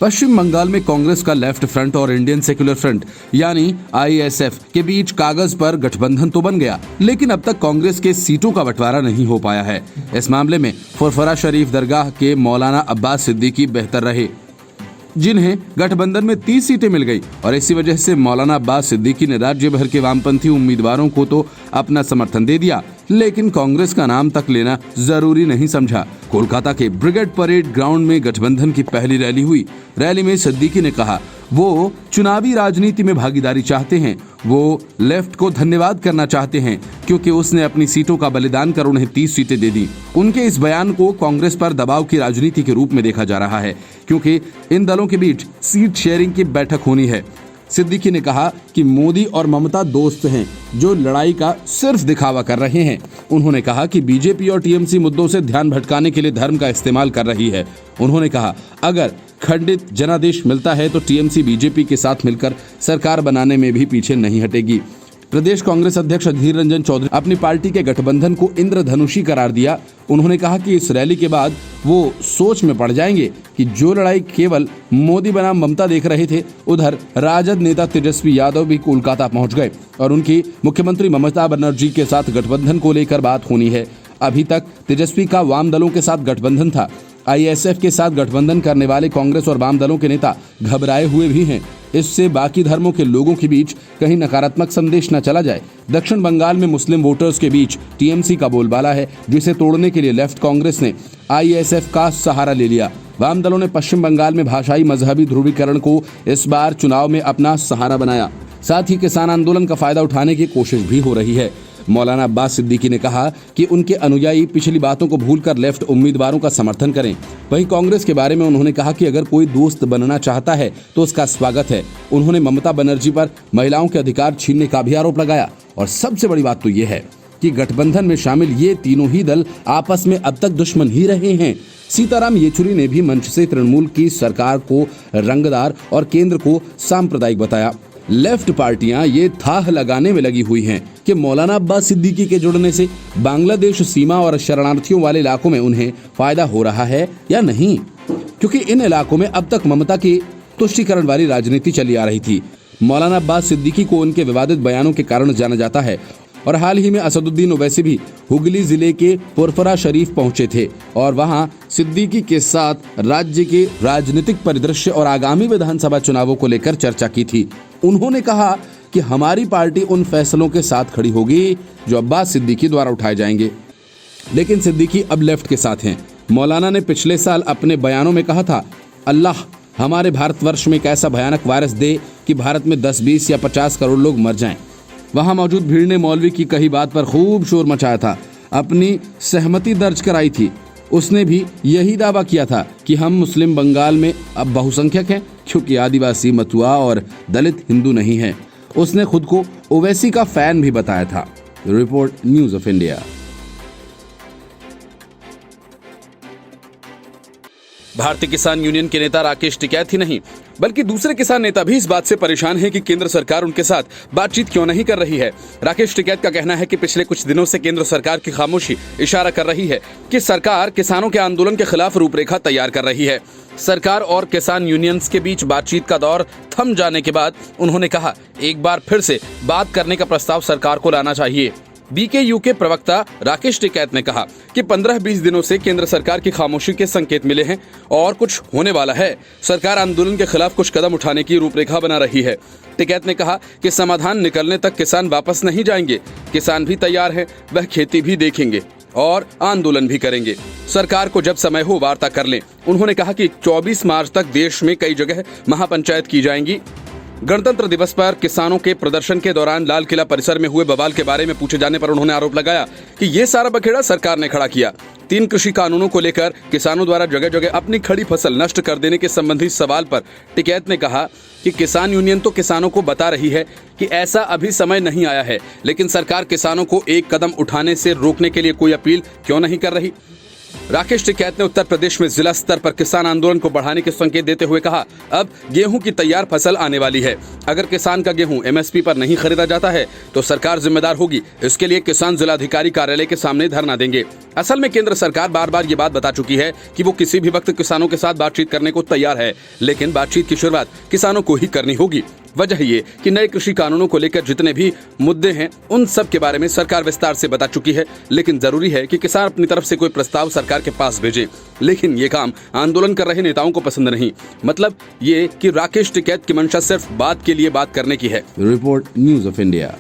पश्चिम बंगाल में कांग्रेस का left front और इंडियन सेक्युलर फ्रंट यानी आईएसएफ के बीच कागज पर गठबंधन तो बन गया, लेकिन अब तक कांग्रेस के सीटों का बंटवारा नहीं हो पाया है। इस मामले में फुरफरा शरीफ दरगाह के मौलाना अब्बास सिद्दीकी बेहतर रहे, जिन्हें गठबंधन में 30 सीटें मिल गई और इसी वजह से मौलाना अब्बास सिद्दीकी ने राज्य भर के वामपंथी उम्मीदवारों को तो अपना समर्थन दे दिया, लेकिन कांग्रेस का नाम तक लेना जरूरी नहीं समझा। कोलकाता के ब्रिगेड परेड ग्राउंड में गठबंधन की पहली रैली हुई। रैली में सिद्दीकी ने कहा वो चुनावी राजनीति में भागीदारी चाहते हैं। वो लेफ्ट को धन्यवाद करना चाहते हैं क्योंकि उसने अपनी सीटों का बलिदान कर उन्हें 30 सीटें दे दी। उनके इस बयान को कांग्रेस पर दबाव की राजनीति के रूप में देखा जा रहा है, क्योंकि इन दलों के बीच सीट शेयरिंग की बैठक होनी है। सिद्दीकी ने कहा कि मोदी और ममता दोस्त हैं जो लड़ाई का सिर्फ दिखावा कर रहे हैं। उन्होंने कहा कि बीजेपी और टीएमसी मुद्दों से ध्यान भटकाने के लिए धर्म का इस्तेमाल कर रही है। उन्होंने कहा अगर खंडित जनादेश मिलता है तो टीएमसी बीजेपी के साथ मिलकर सरकार बनाने में भी पीछे नहीं हटेगी। प्रदेश कांग्रेस अध्यक्ष अधीर रंजन चौधरी अपनी पार्टी के गठबंधन को इंद्रधनुषी करार दिया। उन्होंने कहा कि इस रैली के बाद वो सोच में पड़ जाएंगे कि जो लड़ाई केवल मोदी बनाम ममता देख रहे थे, उधर राजद नेता तेजस्वी यादव भी कोलकाता पहुंच गए और उनकी मुख्यमंत्री ममता बनर्जी के साथ गठबंधन को लेकर बात होनी है। अभी तक तेजस्वी का वाम दलों के साथ गठबंधन था। आईएसएफ के साथ गठबंधन करने वाले कांग्रेस और वाम दलों के नेता घबराए हुए भी हैं। इससे बाकी धर्मों के लोगों के बीच कहीं नकारात्मक संदेश न चला जाए। दक्षिण बंगाल में मुस्लिम वोटर्स के बीच टीएमसी का बोलबाला है, जिसे तोड़ने के लिए लेफ्ट कांग्रेस ने आईएसएफ का सहारा ले लिया। वाम दलों ने पश्चिम बंगाल में भाषाई मजहबी ध्रुवीकरण को इस बार चुनाव में अपना सहारा बनाया। साथ ही किसान आंदोलन का फायदा उठाने की कोशिश भी हो रही है। मौलाना अब्बास सिद्दीकी ने कहा कि उनके अनुयायी पिछली बातों को भूलकर लेफ्ट उम्मीदवारों का समर्थन करें। वहीं कांग्रेस के बारे में उन्होंने कहा कि अगर कोई दोस्त बनना चाहता है तो उसका स्वागत है। उन्होंने ममता बनर्जी पर महिलाओं के अधिकार छीनने का भी आरोप लगाया और सबसे बड़ी बात तो ये है कि गठबंधन में शामिल ये तीनों ही दल आपस में अब तक दुश्मन ही रहे हैं। सीताराम येचुरी ने भी मंच से तृणमूल की सरकार को रंगदार और केंद्र को सांप्रदायिक बताया। लेफ्ट पार्टियां ये थाह लगाने में लगी हुई हैं कि मौलाना अब्बास सिद्दीकी के जुड़ने से बांग्लादेश सीमा और शरणार्थियों वाले इलाकों में उन्हें फायदा हो रहा है या नहीं, क्योंकि इन इलाकों में अब तक ममता की तुष्टीकरण वाली राजनीति चली आ रही थी। मौलाना अब्बास सिद्दीकी को उनके विवादित बयानों के कारण जाना जाता है और हाल ही में असदुद्दीन ओवैसी भी हुगली जिले के फुरफरा शरीफ पहुंचे थे और वहां सिद्दीकी के साथ राज्य के राजनीतिक परिदृश्य और आगामी विधानसभा चुनावों को लेकर चर्चा की थी। उन्होंने कहा कि हमारी पार्टी उन फैसलों के साथ खड़ी होगी जो अब्बास सिद्दीकी द्वारा उठाए जाएंगे। लेकिन सिद्दीकी अब लेफ्ट के साथ हैं। मौलाना ने पिछले साल अपने बयानों में कहा था, अल्लाह हमारे भारतवर्ष में एक ऐसा भयानक वायरस दे कि भारत में 10, 20 या 50 करोड़ लोग मर जाएं। वहां मौजूद भीड़ ने मौलवी की कही बात पर खूब शोर मचाया था, अपनी सहमति दर्ज कराई थी। उसने भी यही दावा किया था कि हम मुस्लिम बंगाल में अब बहुसंख्यक हैं क्योंकि आदिवासी, मतुआ और दलित हिंदू नहीं हैं। उसने खुद को ओवैसी का फैन भी बताया था। Report news of India. भारतीय किसान यूनियन के नेता राकेश टिकैत ही नहीं बल्कि दूसरे किसान नेता भी इस बात से परेशान हैं कि केंद्र सरकार उनके साथ बातचीत क्यों नहीं कर रही है। राकेश टिकैत का कहना है कि पिछले कुछ दिनों से केंद्र सरकार की खामोशी इशारा कर रही है कि सरकार किसानों के आंदोलन के खिलाफ रूपरेखा तैयार कर रही है। सरकार और किसान यूनियंस के बीच बातचीत का दौर थम जाने के बाद उन्होंने कहा, एक बार फिर से बात करने का प्रस्ताव सरकार को लाना चाहिए। बीकेयू के प्रवक्ता राकेश टिकैत ने कहा कि 15-20 दिनों से केंद्र सरकार की खामोशी के संकेत मिले हैं और कुछ होने वाला है। सरकार आंदोलन के खिलाफ कुछ कदम उठाने की रूपरेखा बना रही है। टिकैत ने कहा कि समाधान निकलने तक किसान वापस नहीं जाएंगे। किसान भी तैयार हैं, वह खेती भी देखेंगे और आंदोलन भी करेंगे। सरकार को जब समय हो वार्ता कर लें। उन्होंने कहा कि 24 मार्च तक देश में कई जगह महापंचायत की जाएंगी। गणतंत्र दिवस पर किसानों के प्रदर्शन के दौरान लाल किला परिसर में हुए बवाल के बारे में पूछे जाने पर उन्होंने आरोप लगाया कि ये सारा बखेड़ा सरकार ने खड़ा किया। 3 कृषि कानूनों को लेकर किसानों द्वारा जगह जगह अपनी खड़ी फसल नष्ट कर देने के संबंधी सवाल पर टिकैत ने कहा कि किसान यूनियन तो किसानों को बता रही है कि ऐसा अभी समय नहीं आया है, लेकिन सरकार किसानों को एक कदम उठाने से रोकने के लिए कोई अपील क्यों नहीं कर रही। राकेश टिकैत ने उत्तर प्रदेश में जिला स्तर पर किसान आंदोलन को बढ़ाने के संकेत देते हुए कहा, अब गेहूं की तैयार फसल आने वाली है। अगर किसान का गेहूं एमएसपी पर नहीं खरीदा जाता है तो सरकार जिम्मेदार होगी। इसके लिए किसान जिलाधिकारी कार्यालय के सामने धरना देंगे। असल में केंद्र सरकार बार बार ये बात बता चुकी है कि वो किसी भी वक्त किसानों के साथ बातचीत करने को तैयार है, लेकिन बातचीत की शुरुआत किसानों को ही करनी होगी। वजह ये कि नए कृषि कानूनों को लेकर जितने भी मुद्दे हैं उन सब के बारे में सरकार विस्तार से बता चुकी है, लेकिन जरूरी है कि किसान अपनी तरफ से कोई प्रस्ताव सरकार के पास भेजे। लेकिन ये काम आंदोलन कर रहे नेताओं को पसंद नहीं। मतलब ये कि राकेश टिकैत की मंशा सिर्फ बात के लिए बात करने की है। Report news of India.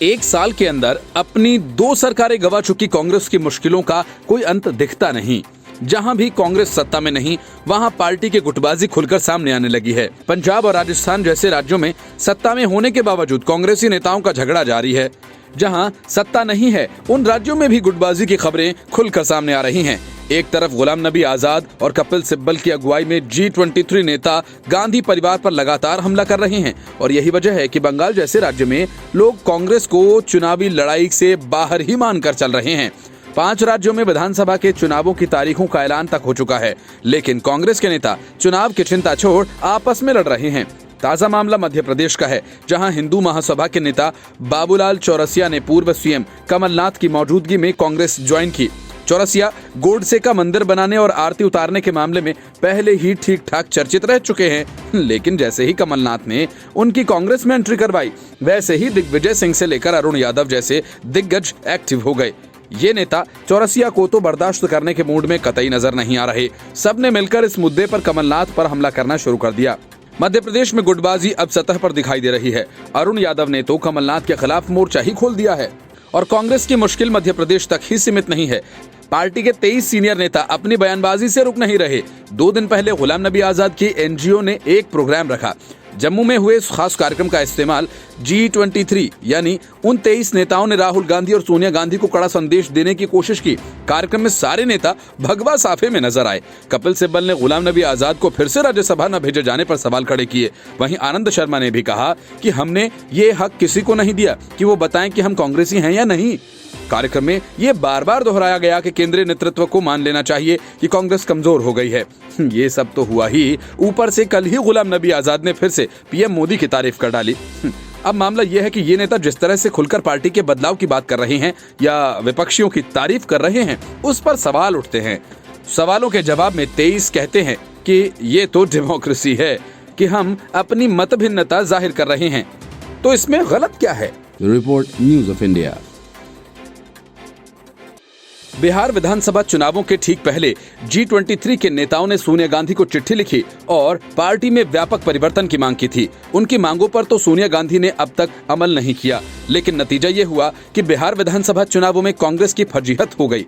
एक साल के अंदर अपनी 2 सरकारें गंवा चुकी कांग्रेस की मुश्किलों का कोई अंत दिखता नहीं। जहां भी कांग्रेस सत्ता में नहीं, वहां पार्टी की गुटबाजी खुलकर सामने आने लगी है। पंजाब और राजस्थान जैसे राज्यों में सत्ता में होने के बावजूद कांग्रेसी नेताओं का झगड़ा जारी है। जहां सत्ता नहीं है, उन राज्यों में भी गुटबाजी की खबरें खुलकर सामने आ रही हैं। एक तरफ गुलाम नबी आजाद और कपिल सिब्बल की अगुवाई में G23 नेता गांधी परिवार पर लगातार हमला कर रहे हैं, और यही वजह है कि बंगाल जैसे राज्य में लोग कांग्रेस को चुनावी लड़ाई से बाहर ही मानकर चल रहे हैं। 5 राज्यों में विधानसभा के चुनावों की तारीखों का ऐलान तक हो चुका है, लेकिन कांग्रेस के नेता चुनाव की चिंता छोड़ आपस में लड़ रहे हैं। ताजा मामला मध्य प्रदेश का है, जहां हिंदू महासभा के नेता बाबूलाल चौरसिया ने पूर्व सीएम कमलनाथ की मौजूदगी में कांग्रेस ज्वाइन की। चौरसिया गोडसे का मंदिर बनाने और आरती उतारने के मामले में पहले ही ठीक ठाक चर्चित रह चुके हैं, लेकिन जैसे ही कमलनाथ ने उनकी कांग्रेस में एंट्री करवाई, वैसे ही दिग्विजय सिंह से लेकर अरुण यादव जैसे दिग्गज एक्टिव हो गए। ये नेता चौरसिया को तो बर्दाश्त करने के मूड में कतई नजर नहीं आ रहे। सबने मिलकर इस मुद्दे पर कमलनाथ पर हमला करना शुरू कर दिया। मध्य प्रदेश में गुटबाजी अब सतह पर दिखाई दे रही है। अरुण यादव ने तो कमलनाथ के खिलाफ मोर्चा ही खोल दिया है। और कांग्रेस की मुश्किल मध्य प्रदेश तक ही सीमित नहीं है। पार्टी के 23 सीनियर नेता अपनी बयानबाजी से रुक नहीं रहे। 2 दिन पहले गुलाम नबी आजाद की एनजीओ ने एक प्रोग्राम रखा। जम्मू में हुए इस खास कार्यक्रम का इस्तेमाल G23 यानी उन 23 नेताओं ने राहुल गांधी और सोनिया गांधी को कड़ा संदेश देने की कोशिश की। कार्यक्रम में सारे नेता भगवा साफे में नजर आए। कपिल सिब्बल ने गुलाम नबी आजाद को फिर से राज्यसभा न भेजे जाने पर सवाल खड़े किए। वहीं आनंद शर्मा ने भी कहा कि हमने ये हक किसी को नहीं दिया कि वो बताएं कि हम कांग्रेसी हैं या नहीं। कार्यक्रम में ये बार बार दोहराया गया कि केंद्रीय नेतृत्व को मान लेना चाहिए कि कांग्रेस कमजोर हो गई है। ये सब तो हुआ ही, ऊपर से कल ही गुलाम नबी आजाद ने फिर से पीएम मोदी की तारीफ कर डाली। अब मामला यह है कि ये नेता जिस तरह से खुलकर पार्टी के बदलाव की बात कर रहे हैं या विपक्षियों की तारीफ कर रहे हैं, उस पर सवाल उठते हैं। सवालों के जवाब में 23 कहते हैं कि ये तो डेमोक्रेसी है कि हम अपनी मतभिन्नता जाहिर कर रहे हैं, तो इसमें गलत क्या है। Report news of India. Bihar विधानसभा चुनावों के ठीक पहले G23 के नेताओं ने सोनिया गांधी को चिट्ठी लिखी और पार्टी में व्यापक परिवर्तन की मांग की थी। उनकी मांगों पर तो सोनिया गांधी ने अब तक अमल नहीं किया, लेकिन नतीजा ये हुआ कि बिहार विधानसभा चुनावों में कांग्रेस की फजीहत हो गई।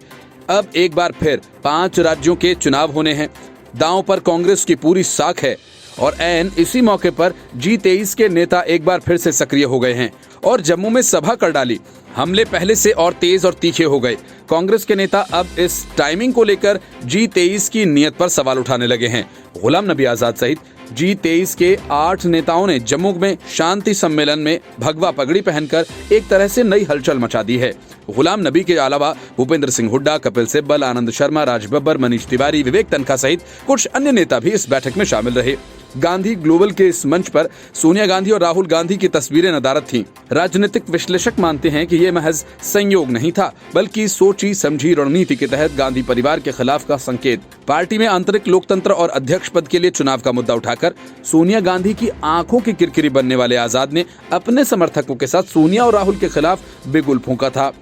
अब एक बार फिर 5 राज्यों के चुनाव होने हैं। दांव पर कांग्रेस की पूरी साख है, और ऐन इसी मौके पर G23 के नेता एक बार फिर से सक्रिय हो गए हैं और जम्मू में सभा कर डाली। हमले पहले से और तेज और तीखे हो गए। कांग्रेस के नेता अब इस टाइमिंग को लेकर G23 की नीयत पर सवाल उठाने लगे हैं। गुलाम नबी आजाद सहित G23 के 8 नेताओं ने जम्मू में शांति सम्मेलन में भगवा पगड़ी पहनकर एक तरह से नई हलचल मचा दी है। गुलाम नबी के अलावा भूपेंद्र सिंह हुड्डा, कपिल सिब्बल, आनंद शर्मा, राज बब्बर, मनीष तिवारी, विवेक तन्खा सहित कुछ अन्य नेता भी इस बैठक में शामिल रहे। गांधी ग्लोबल के इस मंच पर सोनिया गांधी और राहुल गांधी की तस्वीरें नदारद थीं। राजनीतिक विश्लेषक मानते हैं कि यह महज संयोग नहीं था, बल्कि सोची समझी रणनीति के तहत गांधी परिवार के खिलाफ का संकेत। पार्टी में आंतरिक लोकतंत्र और अध्यक्ष पद के लिए चुनाव का मुद्दा उठाकर सोनिया गांधी की आंखों की किरकिरी बनने वाले आजाद ने अपने समर्थकों के साथ सोनिया और राहुल के खिलाफ बिगुल फूंका था।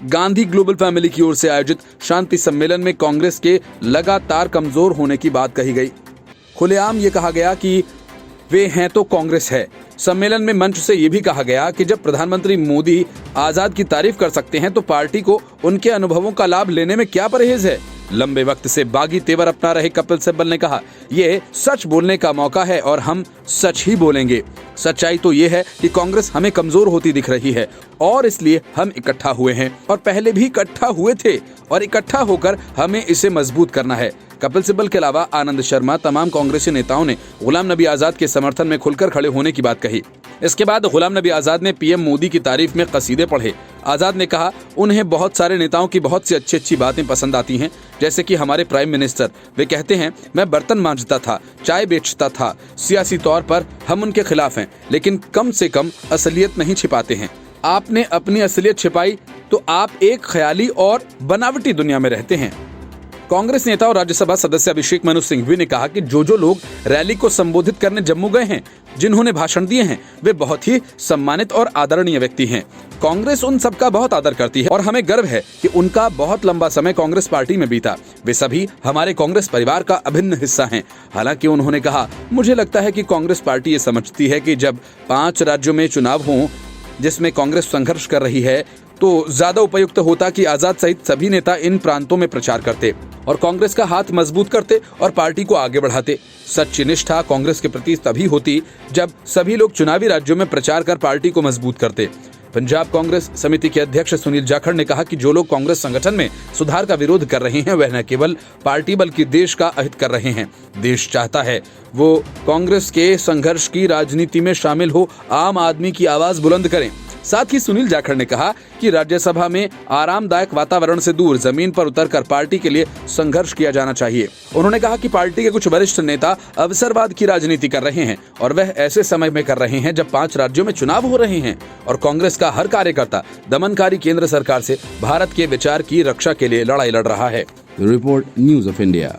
गांधी ग्लोबल फैमिली की ओर से आयोजित शांति सम्मेलन में कांग्रेस के लगातार कमजोर होने की बात कही गई। खुलेआम ये कहा गया कि वे हैं तो कांग्रेस है। सम्मेलन में मंच से ये भी कहा गया कि जब प्रधानमंत्री मोदी आजाद की तारीफ कर सकते हैं तो पार्टी को उनके अनुभवों का लाभ लेने में क्या परहेज है। लंबे वक्त से बागी तेवर अपना रहे कपिल सिब्बल ने कहा, ये सच बोलने का मौका है और हम सच ही बोलेंगे। सच्चाई तो ये है कि कांग्रेस हमें कमजोर होती दिख रही है और इसलिए हम इकट्ठा हुए हैं और पहले भी इकट्ठा हुए थे और इकट्ठा होकर हमें इसे मजबूत करना है। कपिल सिब्बल के अलावा आनंद शर्मा, तमाम कांग्रेसी नेताओं ने गुलाम नबी आजाद के समर्थन में खुलकर खड़े होने की बात कही। इसके बाद गुलाम नबी आजाद ने पीएम मोदी की तारीफ में कसीदे पढ़े। आजाद ने कहा, उन्हें बहुत सारे नेताओं की बहुत सी अच्छी बातें पसंद आती हैं, जैसे कि हमारे प्राइम मिनिस्टर। वे कहते हैं, मैं बर्तन मांजता था, चाय बेचता था। सियासी तौर पर हम उनके खिलाफ हैं, लेकिन कम से कम असलियत नहीं छिपाते हैं। आपने अपनी असलियत छिपाई तो आप एक ख्याली और बनावटी दुनिया में रहते हैं। कांग्रेस नेता और राज्यसभा सदस्य अभिषेक मनु सिंघवी ने कहा कि जो लोग रैली को संबोधित करने जम्मू गए हैं, जिन्होंने भाषण दिए हैं, वे बहुत ही सम्मानित और आदरणीय व्यक्ति हैं। कांग्रेस उन सबका बहुत आदर करती है और हमें गर्व है कि उनका बहुत लंबा समय कांग्रेस पार्टी में बीता। वे सभी हमारे कांग्रेस परिवार का अभिन्न हिस्सा हैं। हालांकि उन्होंने कहा, मुझे लगता है कि कांग्रेस पार्टी ये समझती है कि जब 5 राज्यों में चुनाव हों जिसमें कांग्रेस संघर्ष कर रही है, तो ज्यादा उपयुक्त होता कि आजाद सहित सभी नेता इन प्रांतों में प्रचार करते और कांग्रेस का हाथ मजबूत करते और पार्टी को आगे बढ़ाते। सच्ची निष्ठा कांग्रेस के प्रति तभी होती जब सभी लोग चुनावी राज्यों में प्रचार कर पार्टी को मजबूत करते। पंजाब कांग्रेस समिति के अध्यक्ष सुनील जाखड़ ने कहा कि जो लोग कांग्रेस संगठन में सुधार का विरोध कर रहे हैं, वह न केवल पार्टी बल्कि देश का अहित कर रहे हैं। देश चाहता है वो कांग्रेस के संघर्ष की राजनीति में शामिल हो, आम आदमी की आवाज बुलंद करें। साथ ही सुनील जाखड़ ने कहा कि राज्यसभा में आरामदायक वातावरण से दूर जमीन पर उतरकर पार्टी के लिए संघर्ष किया जाना चाहिए। उन्होंने कहा कि पार्टी के कुछ वरिष्ठ नेता अवसरवाद की राजनीति कर रहे हैं और वह ऐसे समय में कर रहे हैं जब 5 राज्यों में चुनाव हो रहे हैं और कांग्रेस का हर कार्यकर्ता दमनकारी केंद्र सरकार से भारत के विचार की रक्षा के लिए लड़ाई लड़ रहा है। Report news of India.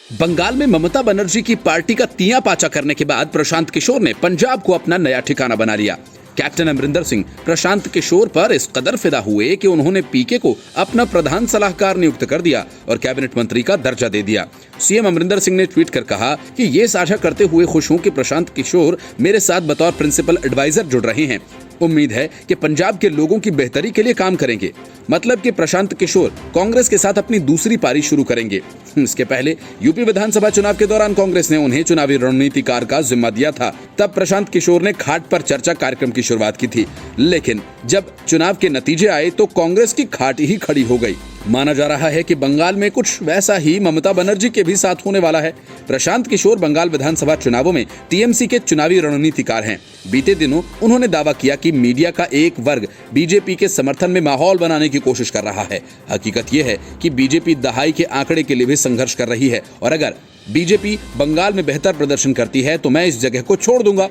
Bengal में ममता बनर्जी की पार्टी का तिया पाचा करने के बाद प्रशांत किशोर ने पंजाब को अपना नया ठिकाना बना लिया। कैप्टन अमरिंदर सिंह प्रशांत किशोर पर इस कदर फिदा हुए कि उन्होंने पीके को अपना प्रधान सलाहकार नियुक्त कर दिया और कैबिनेट मंत्री का दर्जा दे दिया। सीएम अमरिंदर सिंह ने ट्वीट कर कहा कि ये साझा करते हुए खुश हूं कि प्रशांत किशोर मेरे साथ बतौर प्रिंसिपल एडवाइजर जुड़ रहे हैं। उम्मीद है कि पंजाब के लोगों की बेहतरी के लिए काम करेंगे। मतलब कि प्रशांत किशोर कांग्रेस के साथ अपनी दूसरी पारी शुरू करेंगे। इसके पहले यूपी विधानसभा चुनाव के दौरान कांग्रेस ने उन्हें चुनावी रणनीतिकार का जिम्मा दिया था। तब प्रशांत किशोर ने खाट पर चर्चा कार्यक्रम की शुरुआत की थी, लेकिन जब चुनाव के नतीजे आए तो कांग्रेस की खाट ही खड़ी हो गई। माना जा रहा है कि बंगाल में कुछ वैसा ही ममता बनर्जी के भी साथ होने वाला है। प्रशांत किशोर बंगाल विधानसभा चुनावों में टीएमसी के चुनावी रणनीतिकार हैं। बीते दिनों उन्होंने दावा किया कि मीडिया का एक वर्ग बीजेपी के समर्थन में माहौल बनाने की कोशिश कर रहा है। हकीकत यह है कि बीजेपी दहाई के आंकड़े के लिए भी संघर्ष कर रही है और अगर बीजेपी बंगाल में बेहतर प्रदर्शन करती है तो मैं इस जगह को छोड़ दूंगा।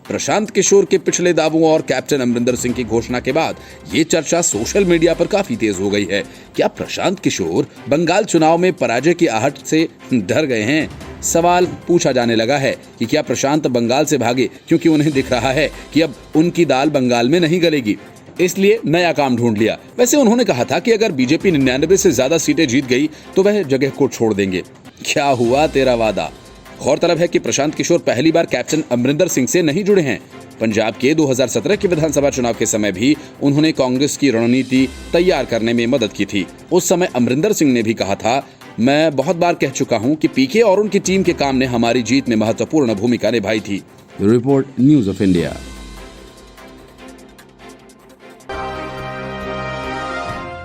प्रशांत किशोर के पिछले दावों और कैप्टन अमरिंदर सिंह की घोषणा के बाद ये चर्चा सोशल मीडिया पर काफी तेज हो गई है। क्या प्रशांत किशोर बंगाल चुनाव में पराजय की आहट से डर गए हैं? सवाल पूछा जाने लगा है कि क्या प्रशांत बंगाल से भागे क्योंकि उन्हें दिख रहा है कि अब उनकी दाल बंगाल में नहीं गलेगी, इसलिए नया काम ढूंढ लिया। वैसे उन्होंने कहा था कि अगर बीजेपी 99 से ज्यादा सीटें जीत गई तो वह जगह को छोड़ देंगे। क्या हुआ तेरा वादा? गौरतलब है कि प्रशांत किशोर पहली बार कैप्टन अमरिंदर सिंह से नहीं जुड़े हैं। पंजाब के 2017 के विधानसभा चुनाव के समय भी उन्होंने कांग्रेस की रणनीति तैयार करने में मदद की थी। उस समय अमरिंदर सिंह ने भी कहा था, मैं बहुत बार कह चुका हूं कि पीके और उनकी टीम के काम ने हमारी जीत में महत्वपूर्ण भूमिका निभाई थी। Report news of India.